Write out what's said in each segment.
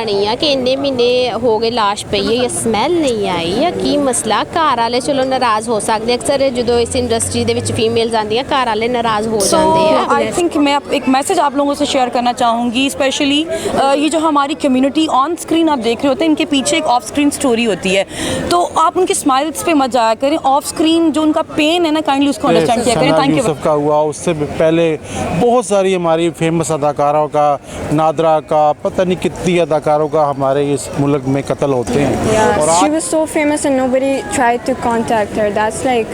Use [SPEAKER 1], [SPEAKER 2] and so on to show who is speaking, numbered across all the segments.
[SPEAKER 1] नहीं है कि इन्ने महीने हो गए लाश पई है या स्मैल नहीं आई या की मसला। घर वाले चलो नाराज़ हो सकते, अक्सर जो इस इंडस्ट्री दे विच फीमेल्स आंदियां घर वाले नाराज़ हो जाते हैं।
[SPEAKER 2] आई थिंक मैं एक मैसेज आप लोगों से शेयर करना चाहूँगी, स्पेशली ये जो हमारी कम्युनिटी ऑन स्क्रीन आप देख रहे होते हैं, इनके पीछे एक ऑफ स्क्रीन स्टोरी होती है, तो आप उनके स्माइल्स पे मत जाया करें। ऑफ स्क्रीन जो उनका पेन है ना, काइंडली उसको अंडरस्टैंड किया करें। Thank you.
[SPEAKER 3] का हुआ, उससे पहले बहुत सारी हमारी फेमस अदाकारों का, नादरा का, पता नहीं कितनी अदाकारों का हमारे इस मुल्क में कत्ल होते हैं। और
[SPEAKER 4] she was so famous and nobody tried to contact her. That's like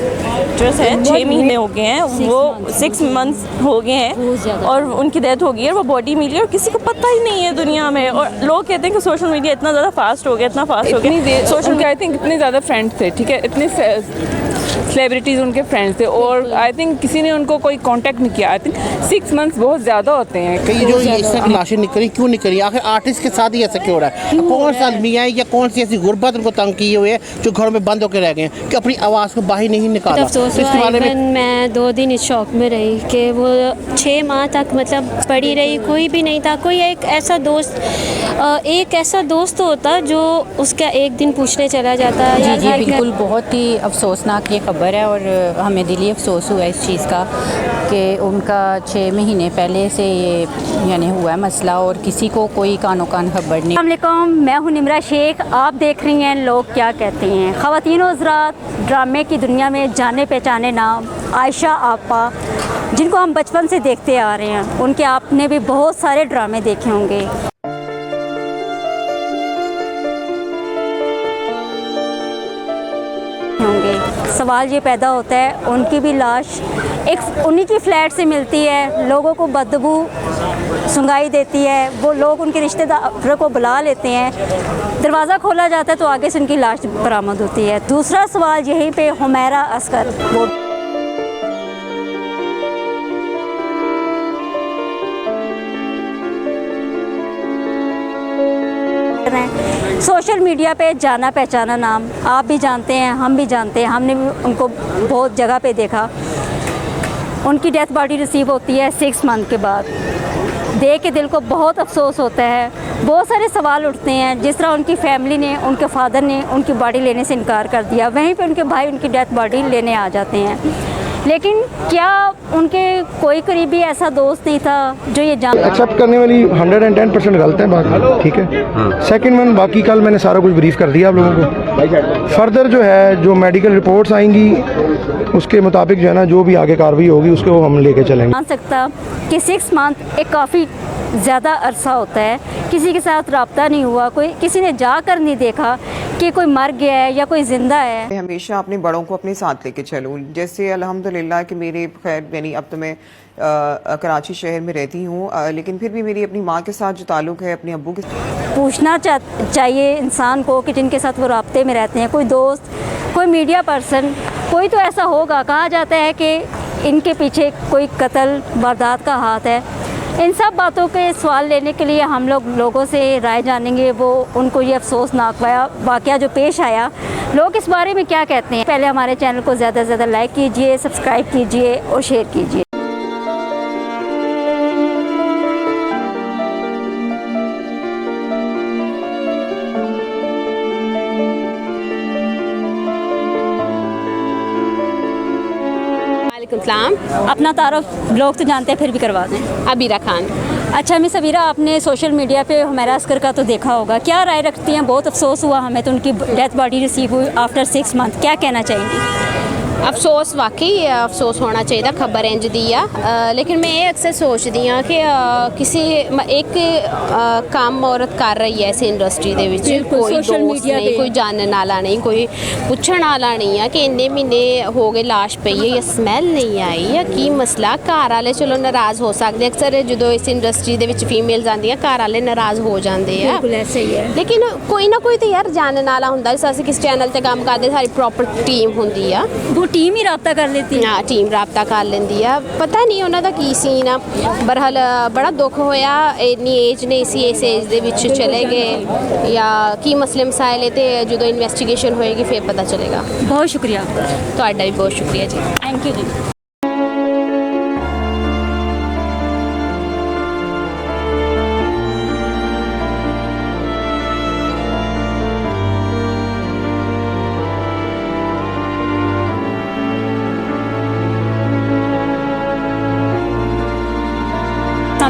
[SPEAKER 2] just 6 महीने हो गए हैं, वो 6 मंथ्स हो गए हैं और उनकी डेथ हो गई है। वो बॉडी मिली और किसी को पता ही नहीं है दुनिया में। और लोग कहते हैं कि सोशल मीडिया इतना ज़्यादा फास्ट हो गया, इतना फास्ट हो गया।
[SPEAKER 5] सोशल मीडिया आई थिंक इतने ज़्यादा फ्रेंड्स थे, ठीक है, इतने सेलिब्रिटीज़ उनके फ्रेंड्स थे और आई थिंक किसी ने उनको कोई कांटेक्ट नहीं किया। आई थिंक 6 मंथ्स बहुत ज़्यादा होते हैं।
[SPEAKER 6] कई जो इस तरह की लाशें निकली क्यों निकली, आखिर आर्टिस्ट के साथ ही ऐसा क्यों हो रहा है? कौन सा आदमी है या कौन सी ऐसी गुर्बत उनको तंग किए हुए है जो घरों में बंद होकर रह गए हैं कि अपनी आवाज़ को बाहर नहीं निकाला?
[SPEAKER 7] अफसोस हुआ, मैं 2 दिन इस शौक में रही कि वो 6 माह तक मतलब पड़ी रही, कोई भी नहीं था। कोई एक ऐसा दोस्त होता जो उसका एक दिन पूछने चला जाता।
[SPEAKER 8] जी बिल्कुल, बहुत ही अफसोसनाक ये खबर है और हमें दिली अफसोस हुआ इस चीज़ का कि उनका 6 महीने पहले से ये यानी हुआ है मसला और किसी को कोई कानो कान खबर नहीं।
[SPEAKER 7] अस्सलाम वालेकुम, मैं हूं निमरा शेख, आप देख रही हैं लोग क्या कहते हैं। ख़वातीन व हज़रात, ड्रामे की दुनिया में जाने पहचाने नाम आयशा आपा, जिनको हम बचपन से देखते आ रहे हैं, उनके आपने भी बहुत सारे ड्रामे देखे होंगे। सवाल ये पैदा होता है, उनकी भी लाश एक उन्हीं की फ्लैट से मिलती है, लोगों को बदबू सुंगाई देती है, वो लोग उनके रिश्तेदारों को बुला लेते हैं, दरवाज़ा खोला जाता है तो आगे से उनकी लाश बरामद होती है। दूसरा सवाल यहीं पे हुमैरा असगर, वो सोशल मीडिया पे जाना पहचाना नाम, आप भी जानते हैं, हम भी जानते हैं, हमने भी उनको बहुत जगह पे देखा। उनकी डेथ बॉडी रिसीव होती है 6 मंथ के बाद। देख के दिल को बहुत अफसोस होता है। बहुत सारे सवाल उठते हैं, जिस तरह उनकी फैमिली ने, उनके फादर ने उनकी बॉडी लेने से इनकार कर दिया, वहीं पे उनके भाई उनकी डेथ बॉडी लेने आ जाते हैं। लेकिन क्या उनके कोई करीबी ऐसा दोस्त नहीं था जो ये जान
[SPEAKER 9] एक्सेप्ट करने वाली 110% गलत है बात, ठीक है। सेकंड वन, बाकी कल मैंने सारा कुछ ब्रीफ कर दिया आप लोगों को। फर्दर जो है, जो मेडिकल रिपोर्ट्स आएंगी उसके मुताबिक जो है ना, जो भी आगे कार्रवाई होगी उसको हम लेके चलेंगे।
[SPEAKER 7] मान सकता कि 6 मंथ एक काफ़ी ज़्यादा अरसा होता है, किसी के साथ रब्ता नहीं हुआ, कोई किसी ने जाकर नहीं देखा कि कोई मर गया है या कोई ज़िंदा है।
[SPEAKER 10] हमेशा अपने बड़ों को अपने साथ लेके चलूँ। जैसे अल्हम्दुलिल्लाह कि मेरे खैर यानी अब तो मैं कराची शहर में रहती हूँ, लेकिन फिर भी मेरी अपनी माँ के साथ जो ताल्लुक़ है, अपने अब्बू के
[SPEAKER 7] पूछना चाहिए इंसान को कि जिनके साथ वो राब्ते में रहते हैं, कोई दोस्त, कोई मीडिया पर्सन, कोई तो ऐसा होगा। कहा जाता है कि इनके पीछे कोई कत्ल वारदात का हाथ है। इन सब बातों के सवाल लेने के लिए हम लोगों से राय जानेंगे, वो उनको ये अफसोसनाक वाक़या जो पेश आया, लोग इस बारे में क्या कहते हैं। पहले हमारे चैनल को ज़्यादा से ज़्यादा लाइक कीजिए, सब्सक्राइब कीजिए और शेयर कीजिए। अपना तारुफ लोग तो जानते हैं, फिर भी करवा दें।
[SPEAKER 1] अबीरा खान।
[SPEAKER 7] अच्छा मिस अबीरा, आपने सोशल मीडिया पे हुमैरा असगर का तो देखा होगा, क्या राय रखती हैं? बहुत अफसोस हुआ हमें तो उनकी डेथ बॉडी रिसीव हुई आफ्टर 6 मंथ, क्या कहना चाहेंगी?
[SPEAKER 1] अफसोस, वाकई अफसोस होना चाहिए, खबर इंज दी आ। लेकिन मैं ये अक्सर सोचती हाँ कि किसी एक काम औरत कर रही है इस इंडस्ट्री दे विच, कोई दोस्त नहीं, कोई जानने वाला नहीं, कोई पूछने वाला नहीं है कि इन्ने महीने हो गए लाश पई है या स्मैल नहीं आई या की मसला। घर वाले चलो नाराज़ हो सकते, अक्सर जो इस इंडस्ट्री दे विच फीमेल्स आंदियां घर वाले नाराज़ हो जाते हैं, लेकिन कोई ना कोई तो यार जानने वाला होंदा। असीं किस चैनल ते काम करते, सारी प्रॉपर टीम होंदी आ,
[SPEAKER 7] टीम ही राब्ता कर लेती है।
[SPEAKER 1] हाँ, टीम राब्ता कर लेंदी है। पता नहीं उन्हों दा की सीन आ। बहरहाल बड़ा दुख होया, इन्नी एज ने इस एज दे विच चले गए या की मसले मसाइल है, तो जो इन्वेस्टिगेशन होएगी फिर पता चलेगा।
[SPEAKER 7] बहुत शुक्रिया,
[SPEAKER 1] तुहाडा भी बहुत शुक्रिया जी,
[SPEAKER 7] थैंक यू जी।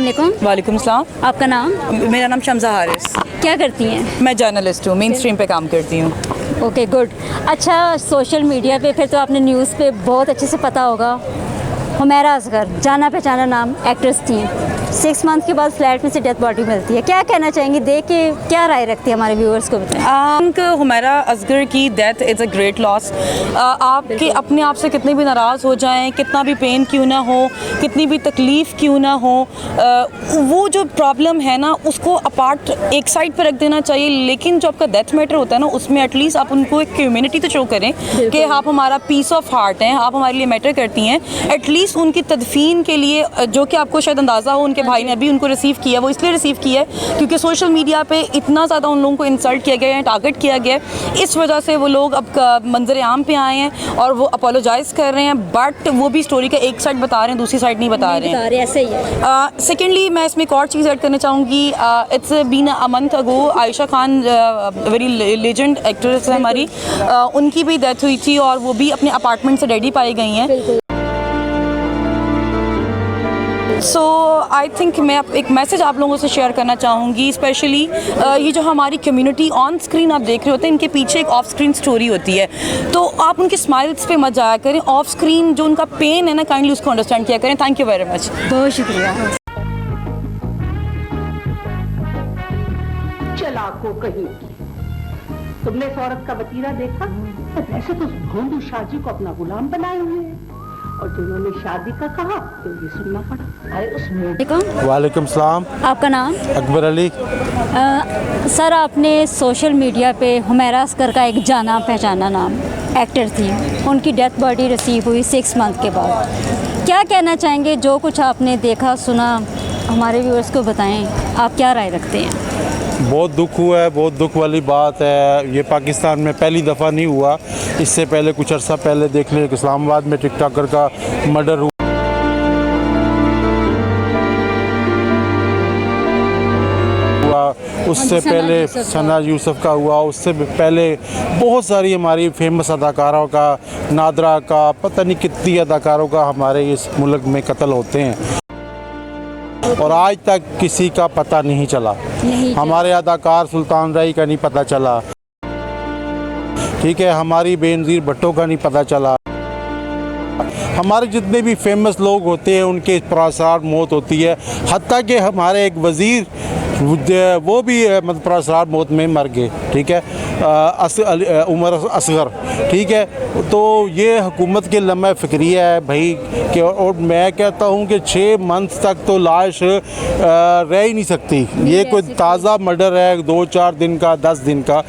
[SPEAKER 7] वालेकुम।
[SPEAKER 2] वालेकुम सलाम।
[SPEAKER 7] आपका नाम?
[SPEAKER 2] मेरा नाम शम्सा हारिस।
[SPEAKER 7] क्या करती हैं?
[SPEAKER 2] मैं जर्नलिस्ट हूँ, मेन स्ट्रीम पे काम करती हूँ।
[SPEAKER 7] Okay good. अच्छा, सोशल मीडिया पे फिर तो आपने न्यूज़ पे बहुत अच्छे से पता होगा, हुमैरा असगर जाना पहचाना नाम एक्ट्रेस थी, 6 मंथ के बाद फ्लैट में से डेथ बॉडी मिलती है। क्या कहना चाहेंगे, देख के क्या राय रखती है हमारे व्यूअर्स को बताएं।
[SPEAKER 2] हुमैरा असगर की death is a great loss. आपके अपने आप से कितने भी नाराज़ हो जाएं, कितना भी पेन क्यों ना हो, कितनी भी तकलीफ़ क्यों ना हो, वो जो प्रॉब्लम है ना उसको अपार्ट एक साइड पर रख देना चाहिए। लेकिन जो आपका डेथ मैटर होता है ना, उसमें एटलीस्ट आप उनको एक ह्यूमैनिटी तो शो करें कि आप हमारा पीस ऑफ हार्ट हैं, आप हमारे लिए मैटर करती हैं। एटलीस्ट उनकी तदफीन के लिए, जो कि आपको शायद अंदाज़ा हो उनके भाई ने अभी उनको रिसीव किया, वो इसलिए रिसीव किया है क्योंकि सोशल मीडिया पे इतना ज़्यादा उन लोगों को इंसल्ट किया गया है, टारगेट किया गया है। इस वजह से वो लोग अब मंजर आम पे आए हैं और वो अपोलोजाइज़ कर रहे हैं, बट वो भी स्टोरी का एक साइड बता रहे हैं, दूसरी साइड नहीं बता रहे हैं।
[SPEAKER 7] ऐसे ही है।
[SPEAKER 2] सेकेंडली मैं इसमें एक और चीज़ ऐड करना चाहूँगी। It's been a month ago, Ayesha Khan very legend actress है हमारी, उनकी भी डेथ हुई थी और वो भी अपने अपार्टमेंट से डेडी पाई गई हैं। सो आई थिंक मैं एक मैसेज आप लोगों से शेयर करना चाहूँगी, स्पेशली ये जो हमारी कम्युनिटी ऑन स्क्रीन आप देख रहे होते हैं, इनके पीछे एक ऑफ स्क्रीन स्टोरी होती है। तो आप उनकी स्माइल्स पे मत जाया करें, ऑफ स्क्रीन जो उनका पेन है ना, काइंडली उसको अंडरस्टैंड किया करें। Thank you very much.
[SPEAKER 7] बहुत शुक्रिया।
[SPEAKER 11] चलाको कहीं, तुमने इस औरत का वतीरा देखा? वैसे तो भोंदू शाहजी को अपना गुलाम बनाए हुए हैं और जिन्होंने शादी का कहा तो ये सुनना पड़ा। अरे उसमें
[SPEAKER 3] वालेकुम सलाम।
[SPEAKER 7] आपका नाम?
[SPEAKER 3] अकबर अली।
[SPEAKER 7] सर, आपने सोशल मीडिया पे हुमैरा असगर का एक जाना पहचाना नाम एक्टर थी, उनकी डेथ बॉडी रिसीव हुई 6 मंथ के बाद। क्या कहना चाहेंगे, जो कुछ आपने देखा सुना हमारे व्यूअर्स को बताएं, आप क्या राय रखते हैं?
[SPEAKER 3] बहुत दुख हुआ है, बहुत दुख वाली बात है। ये पाकिस्तान में पहली दफ़ा नहीं हुआ, इससे पहले कुछ अर्सा पहले देख लें, इस्लामाबाद में टिकटॉकर का मर्डर हुआ, उससे पहले सना यूसुफ का हुआ, उससे पहले बहुत सारी हमारी फेमस अदाकारों का, नादरा का, पता नहीं कितनी अदाकारों का हमारे इस मुल्क में कत्ल होते हैं और आज तक किसी का पता नहीं चला। हमारे अदाकार सुल्तान राय का नहीं पता चला, ठीक है, हमारी बेनज़ीर भुट्टो का नहीं पता चला। हमारे जितने भी फेमस लोग होते हैं उनके पुरअसरार मौत होती है। हत्ता कि हमारे एक वज़ीर वो भी मतलब पुरअसरार मौत में मर गए, ठीक है, उमर असगर, ठीक है। तो ये हुकूमत के लम्हा फ़िक्रिया है भाई कि, और मैं कहता हूँ कि 6 मंथ तक तो लाश रह ही नहीं सकती। ये कोई ताज़ा मर्डर है 2-4 दिन का, 10 दिन का।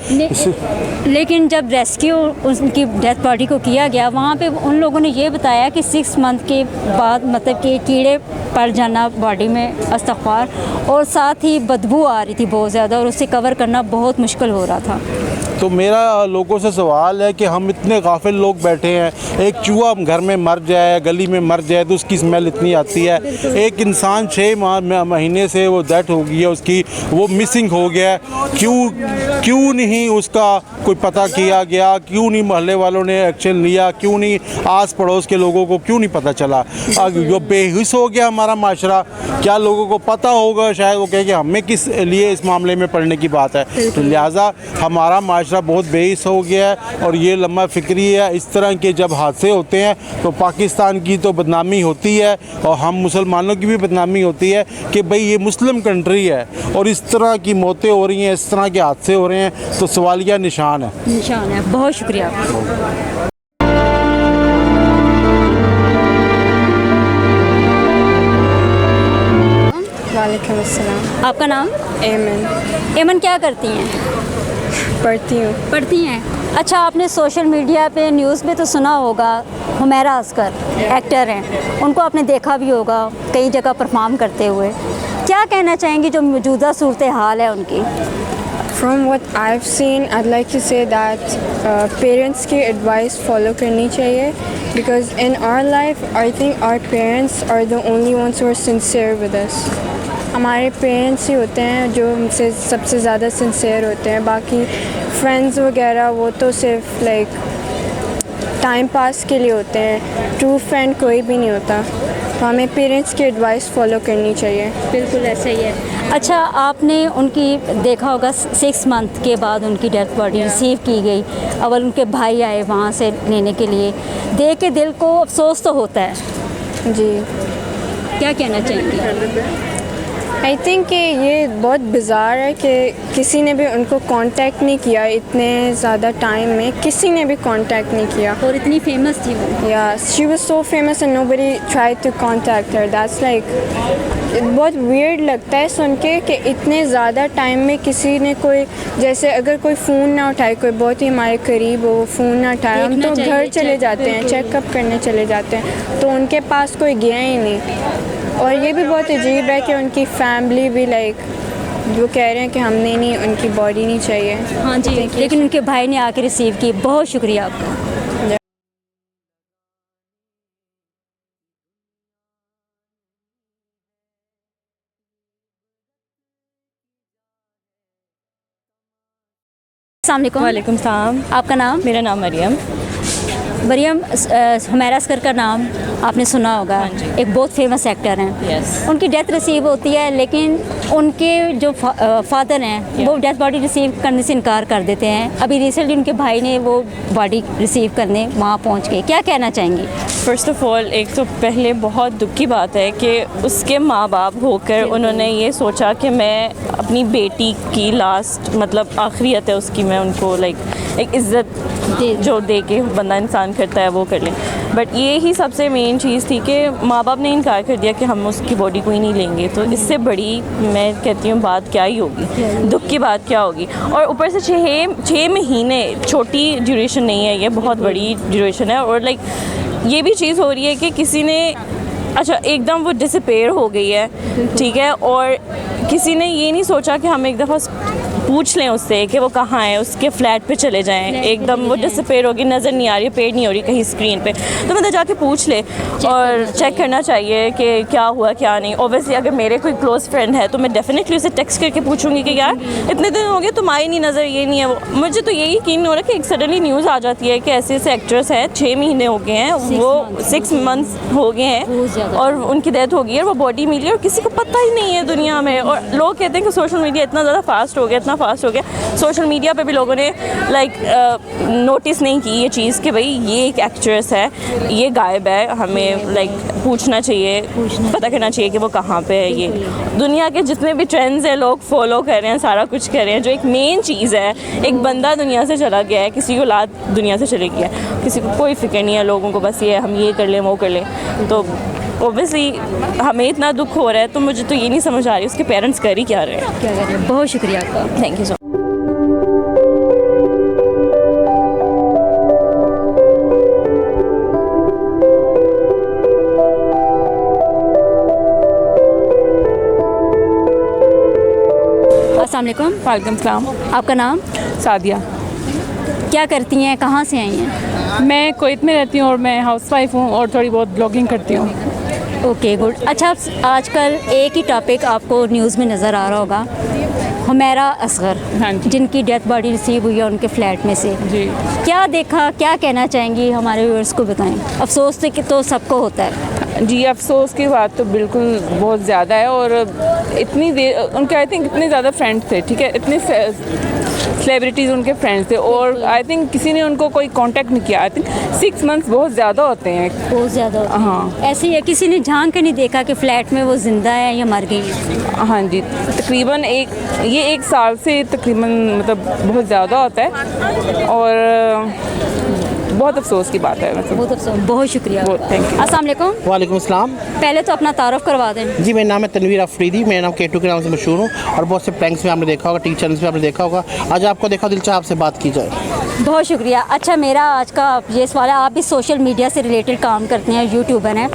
[SPEAKER 7] लेकिन जब रेस्क्यू उनकी डेथ बॉडी को किया गया, वहाँ पे उन लोगों ने ये बताया कि 6 मंथ के बाद मतलब कि कीड़े पड़ जाना बॉडी में, अस्तग़फ़ार, और साथ ही बदबू आ रही थी बहुत ज़्यादा और उसे कवर करना बहुत मुश्किल हो रहा था।
[SPEAKER 3] तो मेरा लोगों से सवाल है कि हम इतने गाफिल लोग बैठे हैं, एक चूहा घर में मर जाए, गली में मर जाए तो उसकी स्मेल इतनी आती है। एक इंसान 6 महीने से वो डेथ हो गई है उसकी, वो मिसिंग हो गया, क्यों नहीं उसका कोई पता किया गया, क्यों नहीं मोहल्ले वालों ने एक्शन लिया, क्यों नहीं आस पड़ोस के लोगों को क्यों नहीं पता चला? जो बेहिस हो गया हमारा माशरा, क्या लोगों को पता होगा? शायद वो कहे कि हमें किस लिए इस मामले में पढ़ने की बात है। तो लिहाजा हमारा माशरा बहुत बेहिस हो गया है और ये लम्हा फ़िक्री है। इस तरह के जब हादसे होते हैं तो पाकिस्तान की तो बदनामी होती है और हम मुसलमानों की भी बदनामी होती है कि भाई ये मुस्लिम कंट्री है और इस तरह की मौतें हो रही हैं, इस तरह के हादसे हो रहे हैं, तो सवालिया निशान है।
[SPEAKER 7] बहुत शुक्रिया।
[SPEAKER 4] वालेकुम अस्सलाम।
[SPEAKER 7] आपका नाम?
[SPEAKER 4] एमन।
[SPEAKER 7] एमन, क्या करती हैं?
[SPEAKER 4] पढ़ती
[SPEAKER 7] हैं। अच्छा, आपने सोशल मीडिया पे न्यूज़ में तो सुना होगा, हुमैरा असगर एक्टर हैं, उनको आपने देखा भी होगा कई जगह परफॉर्म करते हुए। क्या कहना चाहेंगी जो मौजूदा सूरत हाल है उनकी?
[SPEAKER 4] From what I've seen, I'd like to say that parents की advice follow करनी चाहिए, because in our life, I think our parents are the only ones who are sincere with us. हमारे पेरेंट्स ही होते हैं जो हमसे सबसे ज़्यादा सिंसियर होते हैं। बाकी फ्रेंड्स वगैरह वो तो सिर्फ लाइक टाइम पास के लिए होते हैं, ट्रू फ्रेंड कोई भी नहीं होता। तो हमें पेरेंट्स की एडवाइस फॉलो करनी चाहिए।
[SPEAKER 7] बिल्कुल ऐसा ही है। अच्छा, आपने उनकी देखा होगा 6 मंथ के बाद उनकी डेथ बॉडी रिसीव की गई। अगर उनके भाई आए वहाँ से लेने के लिए, देख के दिल को अफसोस तो होता है।
[SPEAKER 4] जी,
[SPEAKER 7] क्या कहना चाहेंगे?
[SPEAKER 4] आई थिंक कि ये बहुत बिज़ार है कि किसी ने भी उनको कांटेक्ट नहीं किया। इतने ज़्यादा टाइम में किसी ने भी कांटेक्ट नहीं किया।
[SPEAKER 7] और इतनी फेमस थी वो।
[SPEAKER 4] या she was so famous and nobody tried to contact her. That's like बहुत वियर्ड लगता है सुन के कि इतने ज़्यादा टाइम में किसी ने कोई, जैसे अगर कोई फ़ोन ना उठाए, कोई बहुत ही हमारे करीब हो, फ़ोन ना उठाए, हम तो घर चले जाते हैं, चेकअप करने चले जाते हैं, तो उनके पास कोई गया ही नहीं। और ये भी बहुत अजीब है कि उनकी फैमिली भी लाइक वो कह रहे हैं कि हमने नहीं, उनकी बॉडी नहीं चाहिए।
[SPEAKER 7] हाँ जी, लेकिन उनके भाई ने आके रिसीव की। बहुत शुक्रिया आपका। अस्सलाम वालेकुम।
[SPEAKER 12] वालेकुम सलाम।
[SPEAKER 7] आपका नाम?
[SPEAKER 12] मेरा नाम मरियम।
[SPEAKER 7] मरियम, हुमैरा असगर का नाम आपने सुना होगा। एक बहुत फेमस एक्टर हैं।
[SPEAKER 12] यस।
[SPEAKER 7] उनकी डेथ रिसीव होती है, लेकिन उनके जो फादर हैं वो डेथ बॉडी रिसीव करने से इनकार कर देते हैं। अभी रिसेंटली उनके भाई ने वो बॉडी रिसीव करने वहाँ पहुँच गए। क्या कहना चाहेंगी?
[SPEAKER 12] फ़र्स्ट ऑफ़ ऑल, एक तो पहले बहुत दुख की बात है कि उसके माँ बाप होकर उन्होंने ये सोचा कि मैं अपनी बेटी की लास्ट, मतलब आखिरियत है उसकी, मैं उनको लाइक एक इज़्ज़त जो दे के बंदा इंसान करता है वो कर लें। बट ये ही सबसे मेन चीज़ थी कि माँ बाप ने इनकार कर दिया कि हम उसकी बॉडी को ही नहीं लेंगे। तो इससे बड़ी मैं कहती हूँ बात क्या ही होगी, दुख की बात क्या होगी। और ऊपर से 6 महीने छोटी ड्यूरेशन नहीं है, ये बहुत बड़ी ड्यूरेशन है। और लाइक ये भी चीज़ हो रही है कि किसी ने, अच्छा एकदम वो डिसअपेयर हो गई है, ठीक है, और किसी ने ये नहीं सोचा कि हम एक दफ़ा पूछ लें उससे कि वो कहाँ है, उसके फ्लैट पे चले जाएं। एकदम वो डिसअपेयर होगी, नज़र नहीं आ रही, पेड़ नहीं हो रही कहीं स्क्रीन पे, तो मतलब जाके पूछ ले और चेक करना चाहिए कि क्या हुआ क्या नहीं। ऑब्वियसली अगर मेरे कोई क्लोज़ फ्रेंड है तो मैं डेफिनेटली उसे टेक्स्ट करके पूछूंगी कि यार इतने दिन हो गए तुम आई नहीं नज़र, ये नहीं है वो। मुझे तो यही यकीन हो रहा है कि एक सडनली न्यूज़ आ जाती है कि ऐसे ऐसे एक्ट्रेस हैं, 6 महीने हो गए हैं, वो 6 मंथ्स हो गए हैं और उनकी डेथ हो गई है और वो बॉडी मिली है और किसी को पता ही नहीं है दुनिया में। और लोग कहते हैं कि सोशल मीडिया इतना ज़्यादा फास्ट हो गया, इतना फास्ट हो गया, सोशल मीडिया पे भी लोगों ने लाइक नोटिस नहीं की ये चीज़ कि भाई ये एक एक्ट्रेस है, ये गायब है, हमें लाइक पूछना चाहिए, पता करना चाहिए कि वो कहाँ पे है। ये दुनिया के जितने भी ट्रेंड्स हैं लोग फॉलो कर रहे हैं, सारा कुछ कर रहे हैं। जो एक मेन चीज़ है, एक बंदा दुनिया से चला गया है, किसी को औलाद दुनिया से चली गया है, किसी को कोई फिक्र नहीं है, लोगों को बस ये हम ये कर लें वो कर लें। तो ओबियसली हमें इतना दुख हो रहा है, तो मुझे तो ये नहीं समझ आ रही उसके पेरेंट्स कर ही क्या रहे हैं।
[SPEAKER 7] क्या कर रहे हैं? बहुत शुक्रिया आपका।
[SPEAKER 12] Thank you so much.
[SPEAKER 7] अस्सलाम वालेकुम।
[SPEAKER 5] वालेकुम सलाम।
[SPEAKER 7] आपका नाम?
[SPEAKER 5] सादिया।
[SPEAKER 7] क्या करती हैं, कहाँ से आई हैं?
[SPEAKER 5] मैं कुवैत में रहती हूँ और मैं हाउसवाइफ हूँ और थोड़ी बहुत ब्लॉगिंग करती हूँ।
[SPEAKER 7] Okay, good. अच्छा, आजकल एक ही टॉपिक आपको न्यूज़ में नज़र आ रहा होगा, हुमैरा असगर,
[SPEAKER 5] हाँ जी,
[SPEAKER 7] जिनकी डेथ बॉडी रिसीव हुई है उनके फ्लैट में से।
[SPEAKER 5] जी,
[SPEAKER 7] क्या देखा, क्या कहना चाहेंगी? हमारे व्यूअर्स को बताएं। अफसोस तो सबको होता है।
[SPEAKER 5] जी, अफसोस की बात तो बिल्कुल बहुत ज़्यादा है। और इतनी देर उनके आई थिंक इतने ज़्यादा फ्रेंड्स थे, ठीक है, इतने सेलिब्रिटीज़ उनके फ्रेंड्स थे और आई थिंक किसी ने उनको कोई कांटेक्ट नहीं किया। आई थिंक 6 मंथ्स बहुत ज़्यादा होते हैं,
[SPEAKER 7] बहुत ज़्यादा।
[SPEAKER 5] हाँ,
[SPEAKER 7] ऐसे ही है, किसी ने झांक के नहीं देखा कि फ्लैट में वो ज़िंदा है या मर गई है।
[SPEAKER 5] हाँ जी, तकरीबन ये 1 साल से तकरीबन मतलब बहुत ज़्यादा होता है और बहुत अफसोस की बात है। मतलब
[SPEAKER 7] बहुत अफसोस। बहुत शुक्रिया।
[SPEAKER 5] Thank you.
[SPEAKER 7] अस्सलाम वालेकुम।
[SPEAKER 6] वालेकुम अस्सलाम।
[SPEAKER 7] पहले तो अपना तारुफ करवा दें।
[SPEAKER 6] जी, मेरा नाम है तनवीर अफरीदी, मेरा नाम केटू के नाम से मशहूर हूँ और बहुत से प्रैंक्स में आपने देखा होगा, टीवी चैनल्स में आपने देखा होगा। आज आपको देखा, दिल चाहा आपसे बात की जाए।
[SPEAKER 7] बहुत शुक्रिया। अच्छा, मेरा आज का ये सवाल है, आप भी सोशल मीडिया से रिलेटेड काम करते हैं, यूट्यूबर हैं।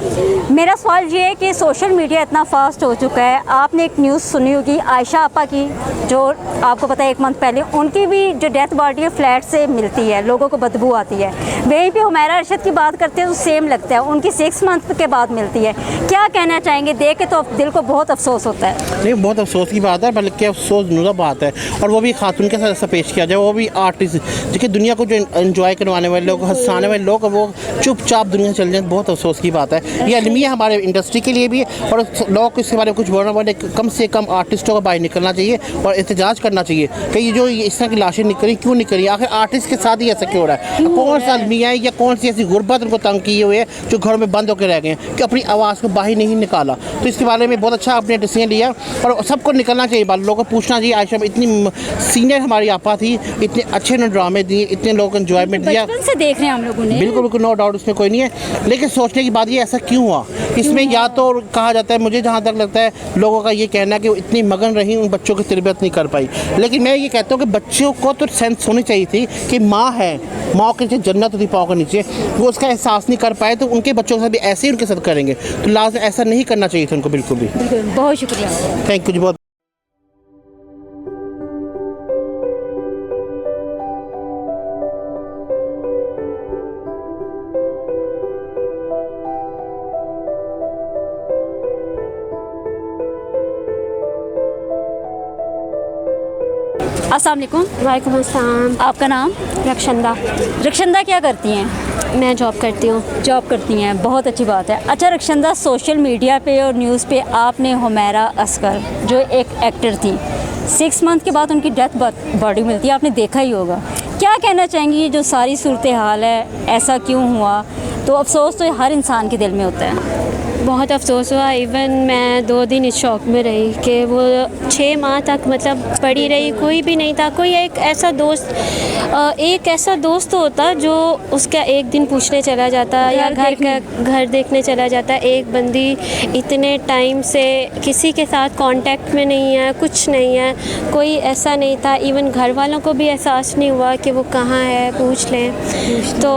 [SPEAKER 7] मेरा सवाल ये है कि सोशल मीडिया इतना फास्ट हो चुका है, आपने एक न्यूज़ सुनी होगी आयशा आपा की, जो आपको पता है 1 मंथ पहले उनकी भी जो डेथ बॉडी है फ्लैट से मिलती है, लोगों को बदबू आती है। वहीं पे हुमैरा अरशद की बात करते हैं तो सेम लगता है, उनकी 6 मंथ के बाद मिलती है। क्या कहना चाहेंगे? देख के तो दिल को बहुत अफसोस होता है।
[SPEAKER 6] नहीं, बहुत अफसोस की बात है, बल्कि अफसोस नुरा बात है, और वो भी खातून के साथ ऐसा पेश किया जाए, वो भी आर्टिस्ट, देखिए दुनिया को जो एंजॉय करवाने वाले लोग, हंसाने वाले लोग, वो चुपचाप दुनिया चल जाए, बहुत अफसोस की बात है। ये अलमिया हमारे इंडस्ट्री के लिए भी है, और लोग इसके बारे में कुछ बोलने वाले कम से कम आर्टिस्टों को बाहर निकलना चाहिए और एहतजाज करना चाहिए कि ये जो इस तरह की लाशें निकली क्यों निकली, आखिर आर्टिस्ट के साथ ही ऐसा क्यों हो रहा है? कौन सा अलमिया है या कौन सी ऐसी गुर्बत उनको तंग किए हुए है जो घरों में बंद होकर रह गए हैं कि अपनी आवाज़ को बाहर नहीं निकाला? तो इसके बारे में बहुत अच्छा आपने डिसीजन लिया और सबको निकलना चाहिए, लोगों को पूछना चाहिए। आयशा इतनी सीनियर हमारी आपा थी, इतने अच्छे उन्होंने ड्रामे दिए, इतने लोगों को एंजॉयमेंट दिया,
[SPEAKER 7] बचपन से देख रहे हैं हम लोगों ने।
[SPEAKER 6] बिल्कुल बिल्कुल, नो डाउट, उसमें कोई नहीं है। लेकिन सोचने की बात ये ऐसा क्यों हुआ, इसमें या तो कहा जाता है, मुझे जहाँ तक लगता है लोगों का ये कहना है कि वो इतनी मगन रही उन बच्चों की तरबियत नहीं कर पाई। लेकिन मैं ये कहता हूँ कि बच्चों को तो सेंस होनी चाहिए थी कि माँ है, माँ के नीचे जन्नत होती पाँव के नीचे, वो उसका एहसास नहीं कर पाए तो उनके बच्चों के साथ भी ऐसे ही उनके साथ करेंगे, तो लाजम ऐसा नहीं करना चाहिए था उनको, बिल्कुल भी।
[SPEAKER 7] बहुत शुक्रिया,
[SPEAKER 6] थैंक यू जी, बहुत।
[SPEAKER 7] अस्सलाम वालेकुम।
[SPEAKER 1] वालेकुम अस्सलाम।
[SPEAKER 7] आपका नाम?
[SPEAKER 1] रक्षंदा।
[SPEAKER 7] रक्षंदा क्या करती हैं?
[SPEAKER 1] मैं जॉब करती हूँ।
[SPEAKER 7] जॉब करती हैं, बहुत अच्छी बात है। अच्छा रक्षंदा, सोशल मीडिया पे और न्यूज़ पे आपने हुमैरा असगर जो एक एक्टर थी, 6 मंथ के बाद उनकी डेथ बॉडी मिलती है, आपने देखा ही होगा। क्या कहना चाहेंगी, ये जो सारी सूरत हाल है, ऐसा क्यों हुआ? तो अफसोस तो हर इंसान के दिल में होता है।
[SPEAKER 1] बहुत अफसोस हुआ। इवन मैं 2 दिन इस शौक में रही कि वो 6 माह तक मतलब पड़ी रही, कोई भी नहीं था। कोई एक ऐसा दोस्त होता जो उसका एक दिन पूछने चला जाता या घर देखने चला जाता। एक बंदी इतने टाइम से किसी के साथ कांटेक्ट में नहीं है, कुछ नहीं है, कोई ऐसा नहीं था। इवन घर वालों को भी एहसास नहीं हुआ कि वो कहाँ है, पूछ लें। तो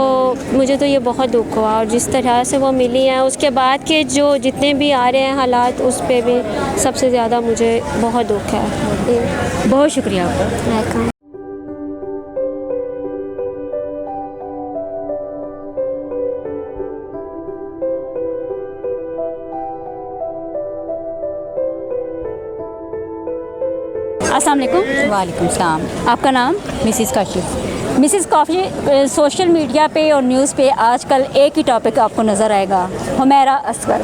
[SPEAKER 1] मुझे तो ये बहुत दुख हुआ, और जिस तरह से वो मिली है उसके बाद के जो जितने भी आ रहे हैं हालात, उस पे भी सबसे ज़्यादा मुझे बहुत दुख है।
[SPEAKER 7] बहुत शुक्रिया आपका। अस्सलाम वालेकुम।
[SPEAKER 8] वालेकुम सलाम।
[SPEAKER 7] आपका नाम?
[SPEAKER 8] मिसिस काशिफ।
[SPEAKER 7] मिसिस काफ़ी सोशल मीडिया पे और न्यूज़ पे आजकल एक ही टॉपिक आपको नज़र आएगा, हुमैरा असगर,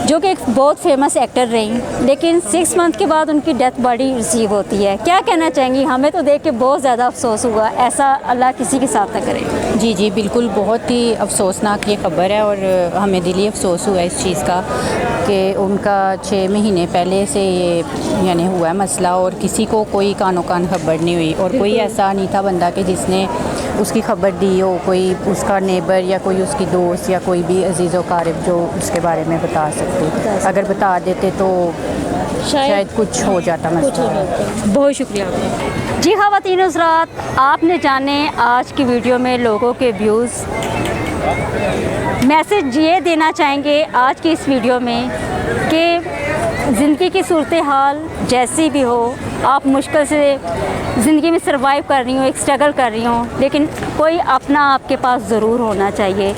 [SPEAKER 7] जो कि एक बहुत फेमस एक्टर रही, लेकिन 6 मंथ के बाद उनकी डेथ बॉडी रिसीव होती है। क्या कहना चाहेंगी? हमें तो देख के बहुत ज़्यादा अफसोस हुआ, ऐसा अल्लाह किसी के साथ ना करे।
[SPEAKER 8] जी जी बिल्कुल, बहुत ही अफसोसनाक ये ख़बर है, और हमें दिली अफसोस हुआ इस चीज़ का कि उनका 6 महीने पहले से ये यानी हुआ है मसला, और किसी को कोई कानो कान खबर नहीं हुई, और कोई ऐसा नहीं था बंदा कि जिसने उसकी खबर दी हो, कोई उसका नेबर या कोई उसकी दोस्त या कोई भी अजीज़ व क़ारिब जो उसके बारे में बता सकते। अगर बता देते तो शायद कुछ हो जाता मसला।
[SPEAKER 7] बहुत शुक्रिया। जी ख़वातीन हज़रात, आपने जाने आज की वीडियो में लोगों के व्यूज़, मैसेज ये देना चाहेंगे आज की इस वीडियो में कि ज़िंदगी की सूरत हाल जैसी भी हो, आप मुश्किल से ज़िंदगी में सर्वाइव कर रही हो, एक स्ट्रगल कर रही हो, लेकिन कोई अपना आपके पास ज़रूर होना चाहिए।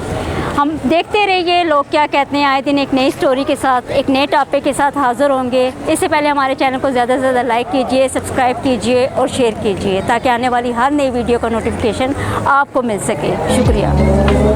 [SPEAKER 7] हम देखते रहिए लोग क्या कहते हैं, आए दिन एक नई स्टोरी के साथ, एक नए टॉपिक के साथ हाज़िर होंगे। इससे पहले हमारे चैनल को ज़्यादा से ज़्यादा लाइक कीजिए, सब्सक्राइब कीजिए और शेयर कीजिए, ताकि आने वाली हर नई वीडियो का नोटिफिकेशन आपको मिल सके। शुक्रिया।